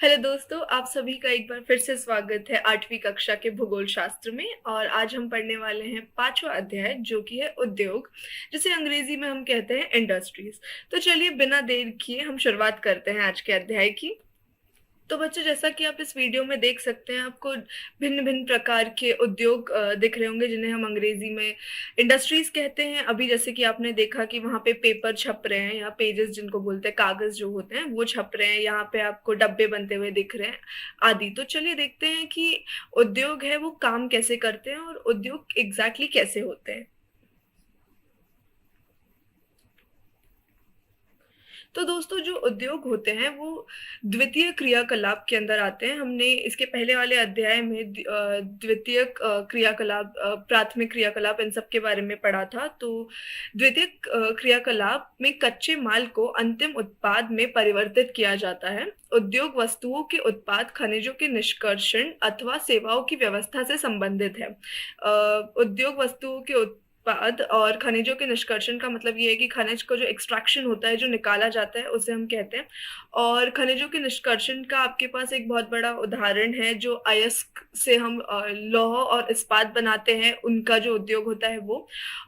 Hello दोस्तों, आप सभी का एक बार फिर से स्वागत है 8वीं कक्षा के भूगोल शास्त्र में। और आज हम पढ़ने वाले हैं 5वां अध्याय जो कि है उद्योग, जिसे अंग्रेजी में हम कहते हैं इंडस्ट्रीज। तो चलिए बिना देर किए हम शुरुआत करते हैं आज के अध्याय की। तो बच्चों, जैसा कि आप इस वीडियो में देख सकते हैं, आपको भिन्न भिन्न प्रकार के उद्योग दिख रहे होंगे जिन्हें हम अंग्रेजी में इंडस्ट्रीज कहते हैं। अभी जैसे कि आपने देखा कि वहां पे पेपर छप रहे हैं या पेजेस जिनको बोलते हैं, कागज जो होते हैं वो छप रहे हैं। यहाँ पे आपको डब्बे बनते हुए दिख रहे हैं आदि। तो चलिए देखते हैं कि उद्योग है वो काम कैसे करते हैं और उद्योग एग्जैक्टली कैसे होते हैं। तो दोस्तों, जो उद्योग होते हैं वो द्वितीय क्रियाकलाप के अंदर आते हैं। हमने इसके पहले वाले अध्याय में द्वितीय क्रियाकलाप, प्राथमिक क्रियाकलाप, इन सब के बारे में पढ़ा था। तो द्वितीय क्रियाकलाप में कच्चे माल को अंतिम उत्पाद में परिवर्तित किया जाता है। उद्योग वस्तुओं के उत्पाद, खनिजों के निष्कर्षण अथवा सेवाओं की व्यवस्था से संबंधित है। उद्योग वस्तुओं के उत्पाद और खनिजों के निष्कर्षण का मतलब ये है कि खनिज को जो एक्सट्रैक्शन होता है, जो निकाला जाता है, उसे हम कहते हैं। और खनिजों के निष्कर्षण का आपके पास एक बहुत बड़ा उदाहरण है, जो अयस्क से हम लौह और इस्पात बनाते हैं, उनका जो उद्योग होता है वो।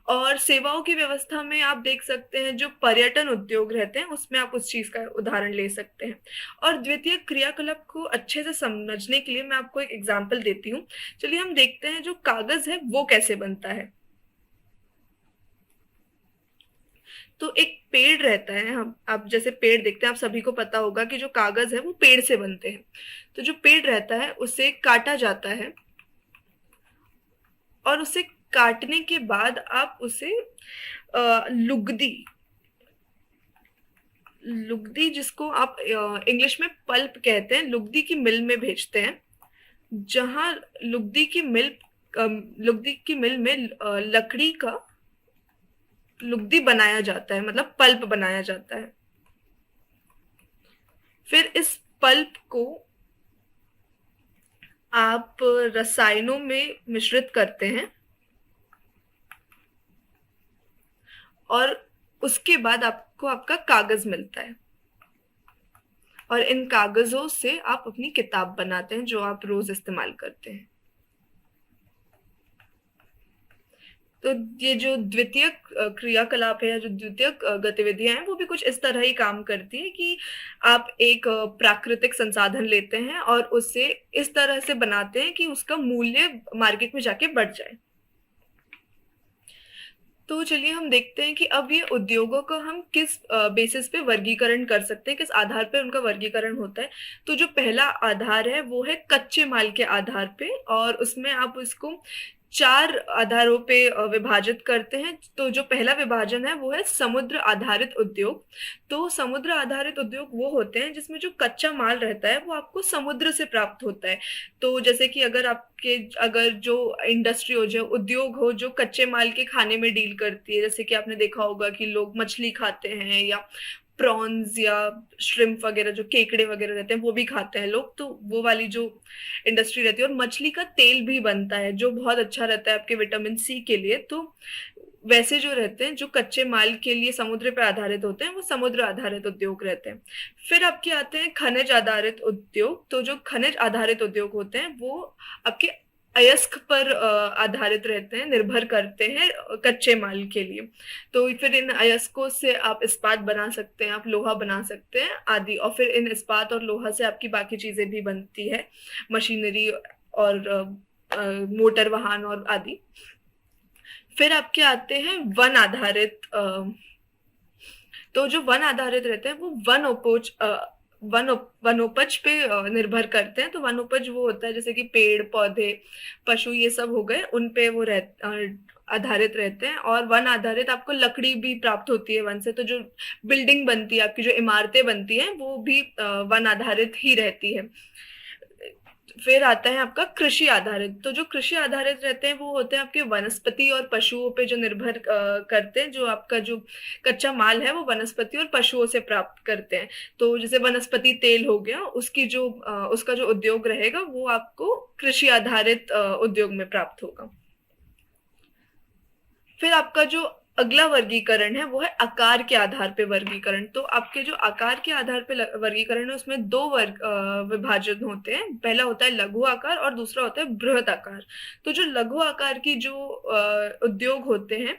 और सेवाओं की व्यवस्था में आप देख सकते हैं जो पर्यटन उद्योग रहते हैं, उसमें आप उस चीज का उदाहरण ले सकते हैं। और द्वितीय क्रियाकलाप को अच्छे से समझने के लिए मैं आपको एक एग्जाम्पल देती हूँ। चलिए हम देखते हैं जो कागज है वो कैसे बनता है। तो एक पेड़ रहता है, हम आप जैसे पेड़ देखते हैं, आप सभी को पता होगा कि जो कागज है वो पेड़ से बनते हैं। तो जो पेड़ रहता है उसे काटा जाता है, और उसे काटने के बाद आप उसे लुगदी, लुगदी जिसको आप इंग्लिश में पल्प कहते हैं, लुगदी की मिल में भेजते हैं। जहां लुगदी की मिल लुगदी की मिल में लकड़ी का लुगदी बनाया जाता है, मतलब पल्प बनाया जाता है। फिर इस पल्प को आप रसायनों में मिश्रित करते हैं, और उसके बाद आपको आपका कागज मिलता है। और इन कागजों से आप अपनी किताब बनाते हैं जो आप रोज इस्तेमाल करते हैं। तो ये जो द्वितीय क्रियाकलाप है या जो द्वितीय गतिविधियां हैं वो भी कुछ इस तरह ही काम करती है कि आप एक प्राकृतिक संसाधन लेते हैं और उसे इस तरह से बनाते हैं कि उसका मूल्य मार्केट में जाके बढ़ जाए। तो चलिए हम देखते हैं कि अब ये उद्योगों को हम किस बेसिस पे वर्गीकरण कर सकते हैं, किस आधार पे उनका वर्गीकरण होता है। तो जो पहला आधार है वो है कच्चे माल के आधार पे, और उसमें आप इसको 4 आधारों पे विभाजित करते हैं। तो जो पहला विभाजन है वो है समुद्र आधारित उद्योग। तो समुद्र आधारित उद्योग वो होते हैं जिसमें जो कच्चा माल रहता है वो आपको समुद्र से प्राप्त होता है। तो जैसे कि अगर जो इंडस्ट्री हो, जो उद्योग हो जो कच्चे माल के खाने में डील करती है, जैसे कि आपने देखा होगा कि लोग मछली खाते हैं, या प्रॉन्स या श्रिम्प वगैरह, जो केकड़े वगैरह रहते हैं वो भी खाते हैं लोग। तो वो वाली जो इंडस्ट्री रहती है, और मछली का तेल भी बनता है जो बहुत अच्छा रहता है आपके विटामिन सी के लिए। तो वैसे जो रहते हैं, जो कच्चे माल के लिए समुद्र पर आधारित होते हैं, वो समुद्र आधारित उद्योग रहते हैं। फिर आपके आते हैं खनिज आधारित उद्योग। तो जो खनिज आधारित उद्योग होते हैं वो आपके अयस्क पर आधारित रहते हैं, निर्भर करते हैं कच्चे माल के लिए। तो फिर इन अयस्कों से आप इस्पात बना सकते हैं, आप लोहा बना सकते हैं आदि। और फिर इन इस्पात और लोहा से आपकी बाकी चीजें भी बनती है, मशीनरी और मोटर वाहन और आदि। फिर आपके आते हैं वन आधारित। तो जो वन आधारित रहते हैं वो वनोपज पे निर्भर करते हैं। तो वनोपज वो होता है जैसे कि पेड़ पौधे, पशु, ये सब हो गए, उन पे वो आधारित रहते हैं। और वन आधारित आपको लकड़ी भी प्राप्त होती है वन से। तो जो बिल्डिंग बनती है, आपकी जो इमारतें बनती हैं, वो भी वन आधारित ही रहती है। फिर आता है आपका कृषि आधारित। तो जो कृषि आधारित रहते हैं वो होते हैं आपके वनस्पति और पशुओं पे जो निर्भर करते हैं। जो आपका जो कच्चा माल है वो वनस्पति और पशुओं से प्राप्त करते हैं। तो जैसे वनस्पति तेल हो गया, उसका जो उद्योग रहेगा वो आपको कृषि आधारित उद्योग में प्राप्त होगा। फिर आपका जो अगला वर्गीकरण है वो है आकार के आधार पे वर्गीकरण। तो आपके जो आकार के आधार पे वर्गीकरण है उसमें दो वर्ग विभाजन होते हैं। पहला होता है लघु आकार और दूसरा होता है बृहत आकार। तो जो लघु आकार की जो उद्योग होते हैं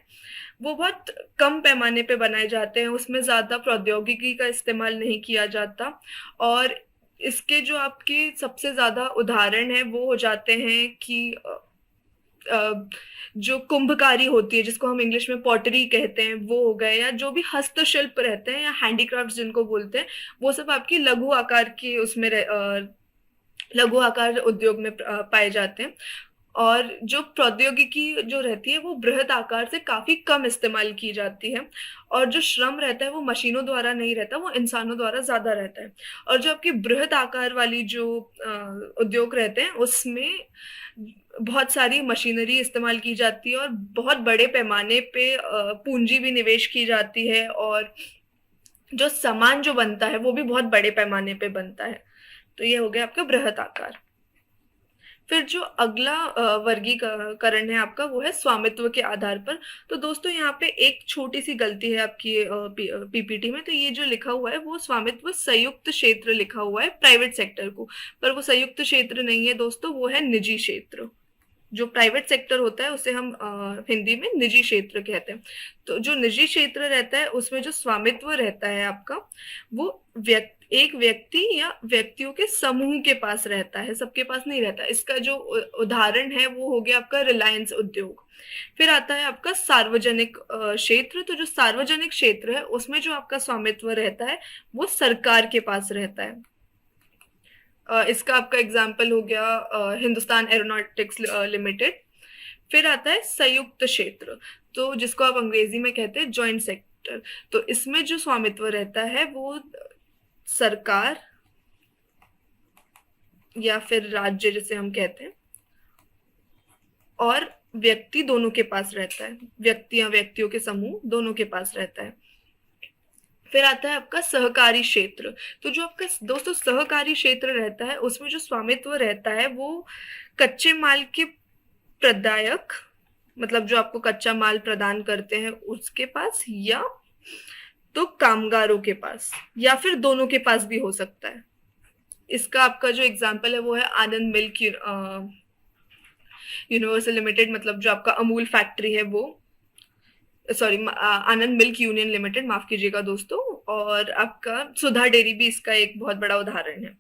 वो बहुत कम पैमाने पे बनाए जाते हैं, उसमें ज्यादा प्रौद्योगिकी का इस्तेमाल नहीं किया जाता। और इसके जो आपके सबसे ज्यादा उदाहरण है वो हो जाते हैं कि जो कुंभकारी होती है जिसको हम इंग्लिश में पॉटरी कहते हैं वो हो गए, या जो भी हस्तशिल्प रहते हैं या हैंडीक्राफ्ट जिनको बोलते हैं, वो सब आपकी लघु आकार की उसमें लघु आकार उद्योग में पाए जाते हैं। और जो प्रौद्योगिकी जो रहती है वो बृहद आकार से काफी कम इस्तेमाल की जाती है। और जो श्रम रहता है वो मशीनों द्वारा नहीं रहता, वो इंसानों द्वारा ज्यादा रहता है। और जो आपकी बृहद आकार वाली जो उद्योग रहते हैं उसमें बहुत सारी मशीनरी इस्तेमाल की जाती है और बहुत बड़े पैमाने पे पूंजी भी निवेश की जाती है, और जो सामान जो बनता है वो भी बहुत बड़े पैमाने पे बनता है। तो ये हो गया आपका बृहद आकार। फिर जो अगला वर्गीकरण है आपका वो है स्वामित्व के आधार पर। तो दोस्तों यहाँ पे एक छोटी सी गलती है आपकी पीपीटी में। तो ये जो लिखा हुआ है वो स्वामित्व संयुक्त क्षेत्र लिखा हुआ है प्राइवेट सेक्टर को, पर वो संयुक्त क्षेत्र नहीं है दोस्तों, वो है निजी क्षेत्र। जो प्राइवेट सेक्टर होता है उसे हम हिंदी में निजी क्षेत्र कहते हैं। तो जो निजी क्षेत्र रहता है उसमें जो स्वामित्व रहता है आपका वो एक व्यक्ति या व्यक्तियों के समूह के पास रहता है, सबके पास नहीं रहता। इसका जो उदाहरण है वो हो गया आपका रिलायंस उद्योग। फिर आता है आपका सार्वजनिक क्षेत्र। तो जो सार्वजनिक क्षेत्र है उसमें जो आपका स्वामित्व रहता है वो सरकार के पास रहता है। इसका आपका एग्जाम्पल हो गया हिंदुस्तान एरोनॉटिक्स लिमिटेड। फिर आता है संयुक्त क्षेत्र, तो जिसको आप अंग्रेजी में कहते हैं जॉइंट सेक्टर। तो इसमें जो स्वामित्व रहता है वो सरकार या फिर राज्य जिसे हम कहते हैं और व्यक्ति दोनों के पास रहता है, व्यक्ति या व्यक्तियों के समूह दोनों के पास रहता है। फिर आता है आपका सहकारी क्षेत्र। तो जो आपका दोस्तों सहकारी क्षेत्र रहता है उसमें जो स्वामित्व रहता है वो कच्चे माल के प्रदायक, मतलब जो आपको कच्चा माल प्रदान करते हैं उसके पास, या तो कामगारों के पास, या फिर दोनों के पास भी हो सकता है। इसका आपका जो एग्जाम्पल है वो है आनंद मिल्क यूनिवर्सल लिमिटेड, मतलब जो आपका अमूल फैक्ट्री है वो, सॉरी आनंद मिल्क यूनियन लिमिटेड, माफ कीजिएगा दोस्तों। और आपका सुधा डेयरी भी इसका एक बहुत बड़ा उदाहरण है।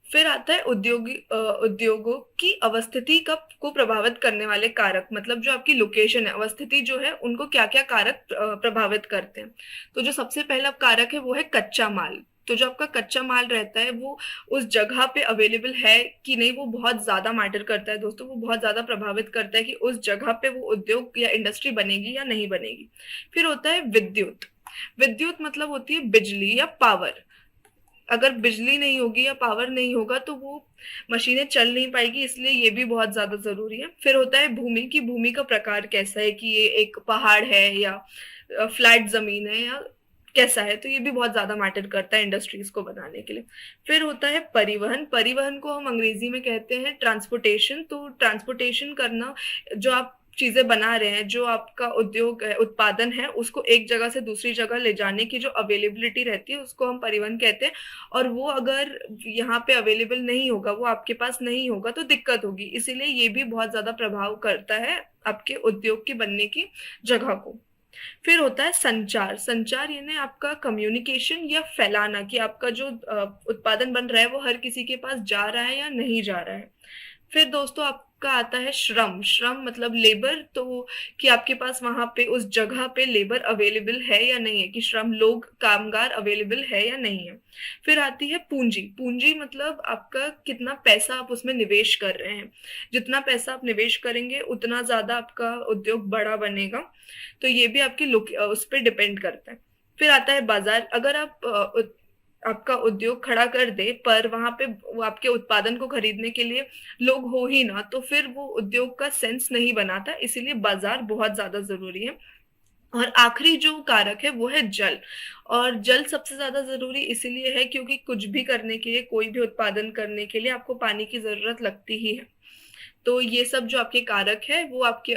फिर आता है उद्योगों की अवस्थिति को प्रभावित करने वाले कारक, मतलब जो आपकी लोकेशन है, अवस्थिति जो है, उनको क्या क्या कारक प्रभावित करते हैं। तो जो सबसे पहला कारक है वो है कच्चा माल। तो जो आपका कच्चा माल रहता है वो उस जगह पे अवेलेबल है कि नहीं, वो बहुत ज्यादा मैटर करता है दोस्तों, वो बहुत ज्यादा प्रभावित करता है कि उस जगह पे वो उद्योग या इंडस्ट्री बनेगी या नहीं बनेगी। फिर होता है विद्युत। विद्युत मतलब होती है बिजली या पावर। अगर बिजली नहीं होगी या पावर नहीं होगा तो वो मशीनें चल नहीं पाएगी, इसलिए ये भी बहुत ज्यादा जरूरी है। फिर होता है भूमि की, भूमि का प्रकार कैसा है, कि ये एक पहाड़ है या फ्लैट जमीन है या कैसा है, तो ये भी बहुत ज्यादा मैटर करता है इंडस्ट्रीज को बनाने के लिए। फिर होता है परिवहन। परिवहन को हम अंग्रेजी में कहते हैं ट्रांसपोर्टेशन। तो ट्रांसपोर्टेशन करना, जो आप चीजें बना रहे हैं, जो आपका उद्योग है, उत्पादन है, उसको एक जगह से दूसरी जगह ले जाने की जो अवेलेबिलिटी रहती है उसको हम परिवहन कहते हैं। और वो अगर यहाँ पे अवेलेबल नहीं होगा, वो आपके पास नहीं होगा तो दिक्कत होगी, इसीलिए ये भी बहुत ज्यादा प्रभाव करता है आपके उद्योग के बनने की जगह को। फिर होता है संचार। संचार यानी आपका कम्युनिकेशन या फैलाना, कि आपका जो उत्पादन बन रहा है वो हर किसी के पास जा रहा है या नहीं जा रहा है। फिर दोस्तों आपका आता है श्रम। श्रम मतलब लेबर, तो कि आपके पास वहां पे उस जगह पे लेबर अवेलेबल है या नहीं है, कि श्रम लोग कामगार अवेलेबल है या नहीं है। फिर आती है पूंजी। पूंजी मतलब आपका कितना पैसा आप उसमें निवेश कर रहे हैं। जितना पैसा आप निवेश करेंगे उतना ज्यादा आपका उद्योग बड़ा बनेगा। तो ये भी आपकी उस पर डिपेंड करता है। फिर आता है बाजार। अगर आपका उद्योग खड़ा कर दे पर वहां पे वो आपके उत्पादन को खरीदने के लिए लोग हो ही ना, तो फिर वो उद्योग का सेंस नहीं बनाता, इसीलिए बाजार बहुत ज्यादा जरूरी है। और आखिरी जो कारक है वो है जल। और जल सबसे ज्यादा जरूरी इसीलिए है क्योंकि कुछ भी करने के लिए, कोई भी उत्पादन करने के लिए आपको पानी की जरूरत लगती ही है। तो ये सब जो आपके कारक है वो आपके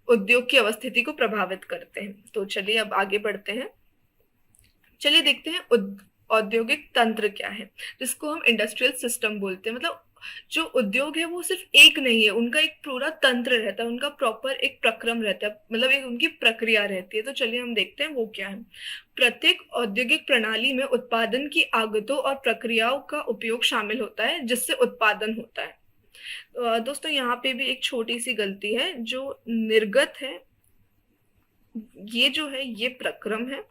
उद्योग की अवस्थिति को प्रभावित करते हैं। तो चलिए अब आगे बढ़ते हैं। चलिए देखते हैं औद्योगिक तंत्र क्या है, जिसको हम इंडस्ट्रियल सिस्टम बोलते हैं। मतलब जो उद्योग है वो सिर्फ एक नहीं है, उनका एक पूरा तंत्र रहता है, उनका प्रॉपर एक प्रक्रम रहता है, मतलब एक उनकी प्रक्रिया रहती है। तो चलिए हम देखते हैं वो क्या है। प्रत्येक औद्योगिक प्रणाली में उत्पादन की आगतों और प्रक्रियाओं का उपयोग शामिल होता है, जिससे उत्पादन होता है। दोस्तों यहाँ पे भी एक छोटी सी गलती है, जो निर्गत है ये जो है ये प्रक्रम है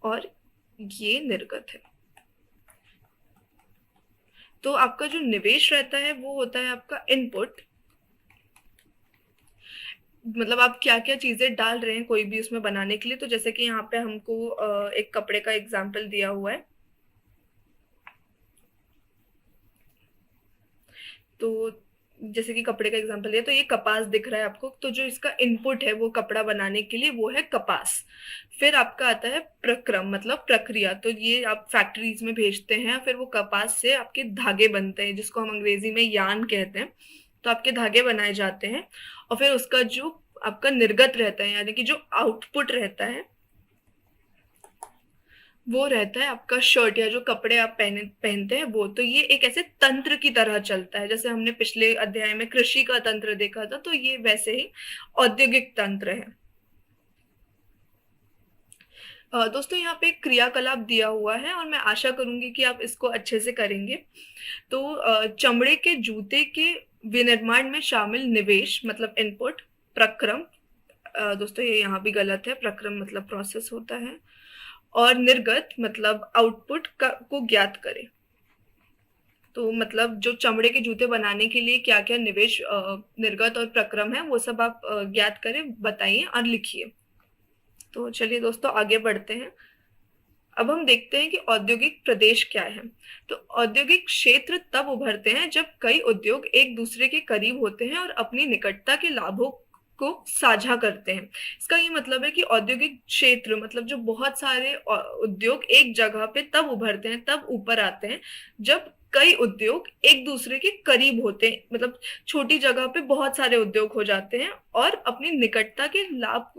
और ये निर्गत है। तो आपका जो निवेश रहता है वो होता है आपका इनपुट, मतलब आप क्या क्या चीजें डाल रहे हैं कोई भी उसमें बनाने के लिए। तो जैसे कि यहाँ पे हमको एक कपड़े का एग्जाम्पल दिया हुआ है। तो जैसे कि कपड़े का एग्जांपल लिया तो ये कपास दिख रहा है आपको, तो जो इसका इनपुट है वो कपड़ा बनाने के लिए वो है कपास। फिर आपका आता है प्रक्रम, मतलब प्रक्रिया। तो ये आप फैक्ट्रीज में भेजते हैं, फिर वो कपास से आपके धागे बनते हैं, जिसको हम अंग्रेजी में यान कहते हैं। तो आपके धागे बनाए जाते हैं और फिर उसका जो आपका निर्गत रहता है, यानी कि जो आउटपुट रहता है वो रहता है आपका शर्ट, या जो कपड़े आप पहनते हैं वो। तो ये एक ऐसे तंत्र की तरह चलता है, जैसे हमने पिछले अध्याय में कृषि का तंत्र देखा था, तो ये वैसे ही औद्योगिक तंत्र है। दोस्तों यहाँ पे एक क्रियाकलाप दिया हुआ है और मैं आशा करूंगी कि आप इसको अच्छे से करेंगे। तो चमड़े के जूते के विनिर्माण में शामिल निवेश मतलब इनपुट, प्रक्रम, दोस्तों ये यहाँ भी गलत है, प्रक्रम मतलब प्रोसेस होता है, और निर्गत मतलब आउटपुट का को ज्ञात करें। तो मतलब जो चमड़े के जूते बनाने के लिए क्या क्या निवेश, निर्गत और प्रक्रम है वो सब आप ज्ञात करें, बताइए और लिखिए। तो चलिए दोस्तों आगे बढ़ते हैं। अब हम देखते हैं कि औद्योगिक प्रदेश क्या है। तो औद्योगिक क्षेत्र तब उभरते हैं जब कई उद्योग एक दूसरे के करीब होते हैं और अपनी निकटता के लाभों को साझा करते हैं। इसका ये मतलब है कि औद्योगिक क्षेत्र मतलब जो बहुत सारे उद्योग एक जगह पे तब उभरते हैं, तब ऊपर आते हैं जब कई उद्योग एक दूसरे के करीब होते हैं, मतलब छोटी जगह पे बहुत सारे उद्योग हो जाते हैं और अपनी निकटता के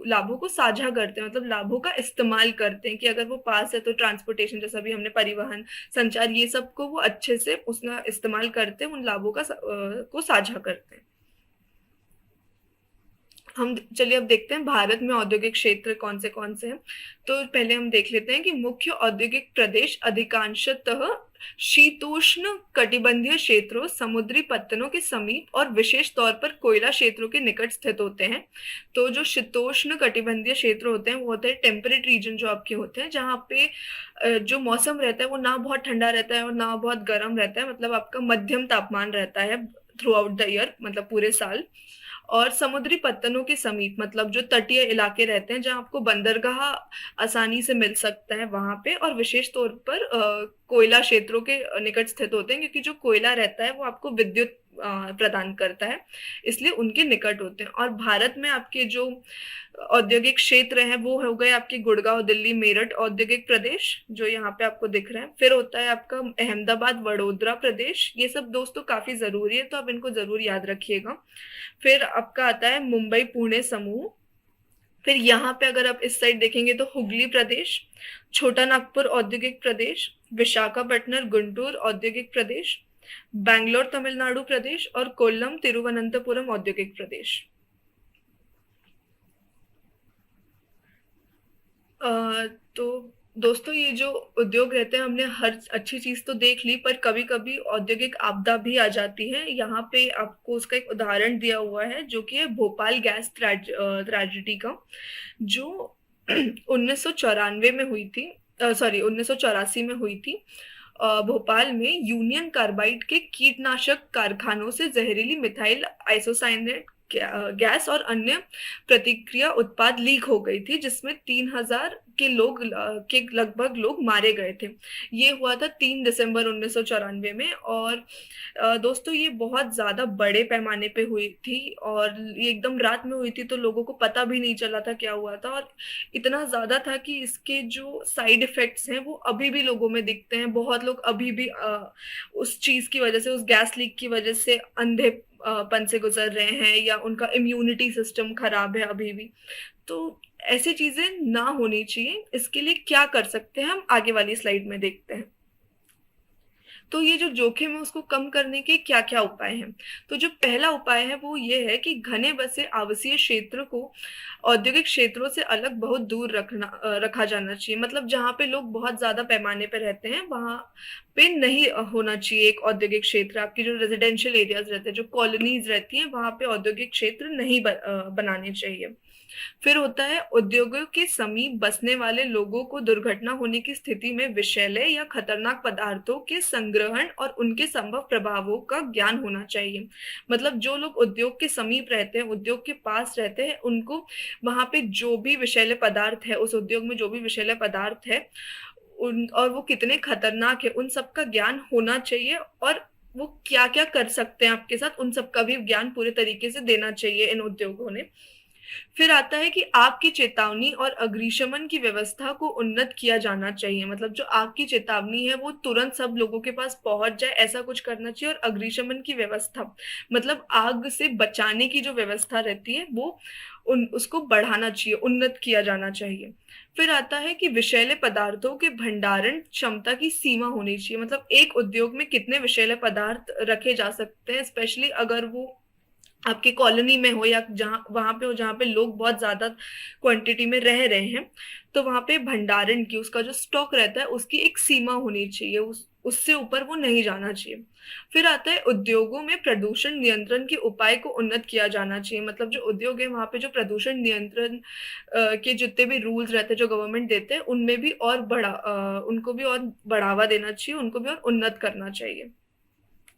लाभों को साझा करते हैं, मतलब लाभों का इस्तेमाल करते हैं। कि अगर वो पास है तो ट्रांसपोर्टेशन, जैसा भी हमने परिवहन, संचार, ये सब को वो अच्छे से उसका इस्तेमाल करते हैं, उन लाभों का को साझा करते हैं। हम चलिए अब देखते हैं भारत में औद्योगिक क्षेत्र कौन से हैं। तो पहले हम देख लेते हैं कि मुख्य औद्योगिक प्रदेश अधिकांशतः शीतोष्ण कटिबंधीय क्षेत्रों, समुद्री पत्तनों के समीप और विशेष तौर पर कोयला क्षेत्रों के निकट स्थित होते हैं। तो जो शीतोष्ण कटिबंधीय क्षेत्र होते हैं वो होते हैं टेम्परेट रीजन जो आपके होते हैं, जहाँ पे जो मौसम रहता है वो ना बहुत ठंडा रहता है और ना बहुत गर्म रहता है, मतलब आपका मध्यम तापमान रहता है थ्रू आउट द ईयर, मतलब पूरे साल। और समुद्री पत्तनों के समीप मतलब जो तटीय इलाके रहते हैं, जहाँ आपको बंदरगाह आसानी से मिल सकता है वहां पे, और विशेष तौर पर कोयला क्षेत्रों के निकट स्थित होते हैं, क्योंकि जो कोयला रहता है वो आपको विद्युत प्रदान करता है, इसलिए उनके निकट होते हैं। और भारत में आपके जो औद्योगिक क्षेत्र हैं वो हो गए आपके गुड़गांव, दिल्ली, मेरठ औद्योगिक प्रदेश जो यहाँ पे आपको दिख रहे हैं। फिर होता है आपका अहमदाबाद, वडोदरा प्रदेश। ये सब दोस्तों काफी जरूरी है, तो आप इनको जरूर याद रखिएगा। फिर आपका आता है मुंबई पुणे समूह। फिर यहाँ पे अगर आप इस साइड देखेंगे तो हुगली प्रदेश, छोटा नागपुर औद्योगिक प्रदेश, विशाखापट्टनम गुंटूर औद्योगिक प्रदेश, बैंगलोर तमिलनाडु प्रदेश और कोल्लम तिरुवनंतपुरम औद्योगिक प्रदेश। तो दोस्तों ये जो उद्योग रहते हैं, हमने हर अच्छी चीज तो देख ली, पर कभी कभी औद्योगिक आपदा भी आ जाती है। यहाँ पे आपको उसका एक उदाहरण दिया हुआ है जो कि है भोपाल गैस ट्रेजेडी का, जो 1994 में हुई थी, सॉरी 1984 में हुई थी। भोपाल में यूनियन कार्बाइड के कीटनाशक कारखानों से जहरीली मिथाइल आइसोसाइनेट गैस और अन्य प्रतिक्रिया उत्पाद लीक हो गई थी, जिसमें 3000 के लगभग लोग मारे गए थे। ये हुआ था 3 दिसंबर 1994 में। और दोस्तों ये बहुत ज्यादा बड़े पैमाने पे हुई थी, और ये एकदम रात में हुई थी, तो लोगों को पता भी नहीं चला था क्या हुआ था। और इतना ज्यादा था कि इसके जो साइड इफेक्ट्स हैं वो अभी भी लोगों में दिखते हैं। बहुत लोग अभी भी उस चीज की वजह से, उस गैस लीक की वजह से अंधे पन से गुजर रहे हैं, या उनका इम्यूनिटी सिस्टम खराब है अभी भी। तो ऐसी चीजें ना होनी चाहिए। इसके लिए क्या कर सकते हैं हम आगे वाली स्लाइड में देखते हैं। तो ये जो जोखिम है उसको कम करने के क्या क्या उपाय हैं। तो जो पहला उपाय है वो ये है कि घने बसे आवासीय क्षेत्र को औद्योगिक क्षेत्रों से अलग बहुत दूर रखा जाना चाहिए। मतलब जहाँ पे लोग बहुत ज्यादा पैमाने पे रहते हैं वहां पे नहीं होना चाहिए एक औद्योगिक क्षेत्र। आपकी जो रेजिडेंशियल एरियाज रहते हैं, जो कॉलोनीज रहती हैं, वहां पे औद्योगिक क्षेत्र नहीं बनाने चाहिए। फिर होता है उद्योगों के समीप बसने वाले लोगों को दुर्घटना होने की स्थिति में विषैले या खतरनाक पदार्थों के संग्रहण और उनके संभव प्रभावों का ज्ञान होना चाहिए। मतलब जो लोग उद्योग के समीप रहते हैं, उद्योग के पास रहते हैं, उनको वहां पे जो भी विषैले पदार्थ है, उस उद्योग में जो भी विषैले पदार्थ है उन और वो कितने खतरनाक है, उन सब का ज्ञान होना चाहिए। और वो क्या क्या कर सकते हैं आपके साथ, उन सब का भी ज्ञान पूरे तरीके से देना चाहिए इन उद्योगों ने। फिर आता है कि आग की चेतावनी और अग्निशमन की व्यवस्था को उन्नत किया जाना चाहिए। मतलब जो आग की चेतावनी है वो तुरंत सब लोगों के पास पहुंच जाए, ऐसा कुछ करना चाहिए। और अग्निशमन की व्यवस्था, मतलब आग से बचाने की जो व्यवस्था रहती है वो उसको बढ़ाना चाहिए, उन्नत किया जाना चाहिए। फिर आता है कि विषैले पदार्थों के भंडारण क्षमता की सीमा होनी चाहिए। मतलब एक उद्योग में कितने विषैले पदार्थ रखे जा सकते हैं, स्पेशली अगर वो आपकी कॉलोनी में हो या जहाँ वहां पे हो जहाँ पे लोग बहुत ज्यादा क्वांटिटी में रह रहे हैं। तो वहां पे भंडारण की, उसका जो स्टॉक रहता है उसकी एक सीमा होनी चाहिए, उससे ऊपर वो नहीं जाना चाहिए। फिर आता है उद्योगों में प्रदूषण नियंत्रण के उपाय को उन्नत किया जाना चाहिए। मतलब जो उद्योग है वहां पे जो प्रदूषण नियंत्रण के जितने भी रूल्स रहते हैं जो गवर्नमेंट देते हैं, उनको भी और बढ़ावा देना चाहिए, उनको भी और उन्नत करना चाहिए।